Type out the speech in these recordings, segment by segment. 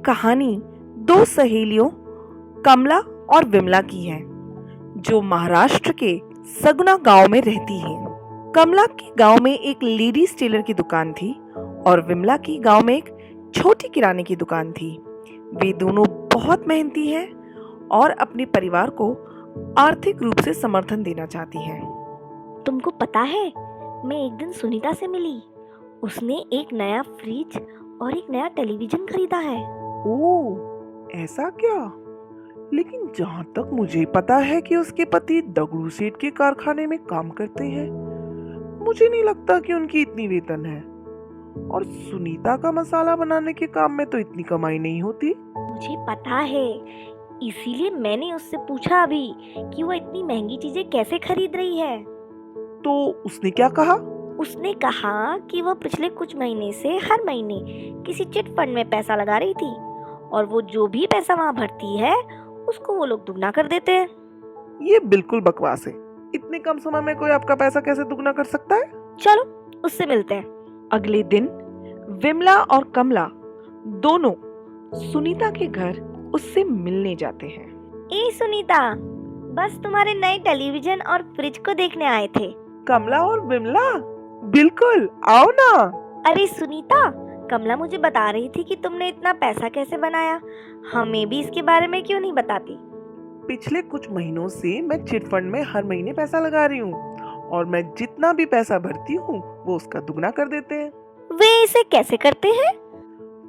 कहानी दो सहेलियों कमला और विमला की है, जो महाराष्ट्र के सगुना गांव में रहती हैं। कमला के गांव में एक लेडीज टेलर की दुकान थी और विमला की गांव में एक छोटी किराने की दुकान थी। वे दोनों बहुत मेहनती हैं और अपने परिवार को आर्थिक रूप से समर्थन देना चाहती हैं। तुमको पता है, मैं एक दिन सुनीता से मिली। उसने एक नया फ्रिज और एक नया टेलीविजन खरीदा है। ओह, ऐसा क्या? लेकिन जहाँ तक मुझे पता है कि उसके पति दगड़ू सेठ के कारखाने में काम करते हैं। मुझे नहीं लगता कि उनकी इतनी वेतन है। और सुनीता का मसाला बनाने के काम में तो इतनी कमाई नहीं होती। मुझे पता है, इसीलिए मैंने उससे पूछा अभी कि वो इतनी महंगी चीजें कैसे खरीद रही है। तो उसने क्या कहा? उसने कहा कि वह पिछले कुछ महीने से हर महीने किसी चिट फंड में पैसा लगा रही थी और वो जो भी पैसा वहाँ भरती है उसको वो लोग दुगना कर देते हैं। ये बिल्कुल बकवास है। इतने कम समय में कोई आपका पैसा कैसे दुगना कर सकता है? चलो उससे मिलते हैं। अगले दिन विमला और कमला दोनों सुनीता के घर उससे मिलने जाते हैं। ए सुनीता, बस तुम्हारे नए टेलीविजन और फ्रिज को देखने आए थे। कमला और विमला, बिल्कुल, आओ ना। अरे सुनीता, कमला मुझे बता रही थी कि तुमने इतना पैसा कैसे बनाया। हमें भी इसके बारे में क्यों नहीं बताती? पिछले कुछ महीनों से मैं चिट फंड में हर महीने पैसा लगा रही हूँ और मैं जितना भी पैसा भरती हूँ वो उसका दुगना कर देते हैं। वे इसे कैसे करते हैं?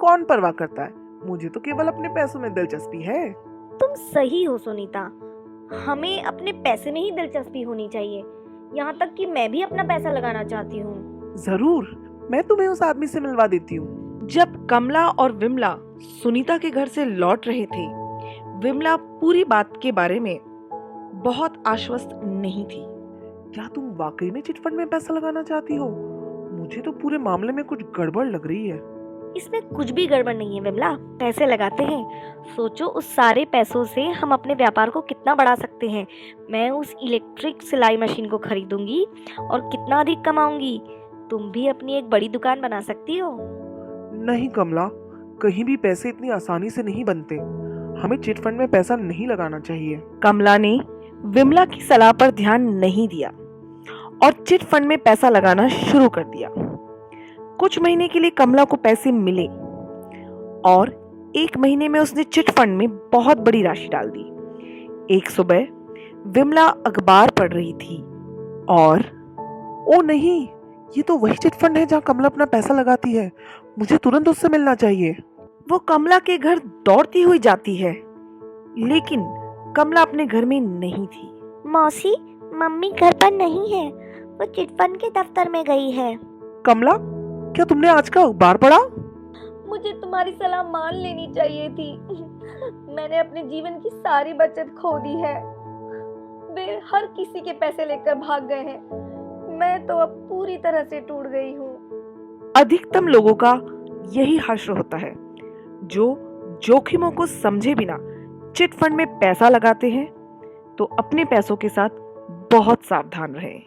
कौन परवाह करता है, मुझे तो केवल अपने पैसों में दिलचस्पी है। तुम सही हो सुनीता, हमें अपने पैसे में ही दिलचस्पी होनी चाहिए। यहाँ तक कि मैं भी अपना पैसा लगाना चाहती हूँ। जरूर, मैं तुम्हें उस आदमी से मिलवा देती हूँ। जब कमला और विमला सुनीता के घर से लौट रहे थे, विमला पूरी बात के बारे में बहुत आश्वस्त नहीं थी। क्या तुम वाकई में चिट फंड में पैसा लगाना चाहती हो? मुझे तो पूरे मामले में कुछ गड़बड़ लग रही है। इसमें कुछ भी गड़बड़ नहीं है विमला, पैसे लगाते हैं। सोचो उस सारे पैसों से हम अपने व्यापार को कितना बढ़ा सकते हैं। मैं उस इलेक्ट्रिक सिलाई मशीन को खरीदूंगी और कितना अधिक कमाऊंगी। तुम भी अपनी एक बड़ी दुकान बना सकती हो। नहीं कमला, कहीं भी पैसे इतनी आसानी से नहीं बनते। हमें चिट फंड में पैसा नहीं लगाना चाहिए। कमला ने विमला की सलाह पर ध्यान नहीं दिया और चिट फंड में पैसा लगाना शुरू कर दिया। कुछ महीने के लिए कमला को पैसे मिले और एक महीने में उसने चिट फंड में बहुत बड़ी राशि डाल दी। एक सुबह विमला अखबार पढ़ रही थी और ओ नहीं, ये तो वही चिट फंड है जहाँ कमला अपना पैसा लगाती है। मुझे तुरंत उससे मिलना चाहिए। वो कमला के घर दौड़ती हुई जाती है, लेकिन कमला अपने घर में नहीं थी। मौसी, मम्मी घर पर नहीं है, वो चिट फंड के दफ्तर में गई है। कमला, क्या तुमने आज का अखबार पढ़ा? मुझे तुम्हारी सलाह मान लेनी चाहिए थी। मैंने अपने जीवन की सारी बचत खो दी है। वे हर किसी के पैसे लेकर भाग गए हैं। मैं तो अब पूरी तरह से टूट गई हूँ। अधिकतम लोगों का यही हश्र होता है, जो जोखिमों को समझे बिना चिट फंड में पैसा लगाते हैं। तो अपने पैसों के साथ बहुत सावधान रहें।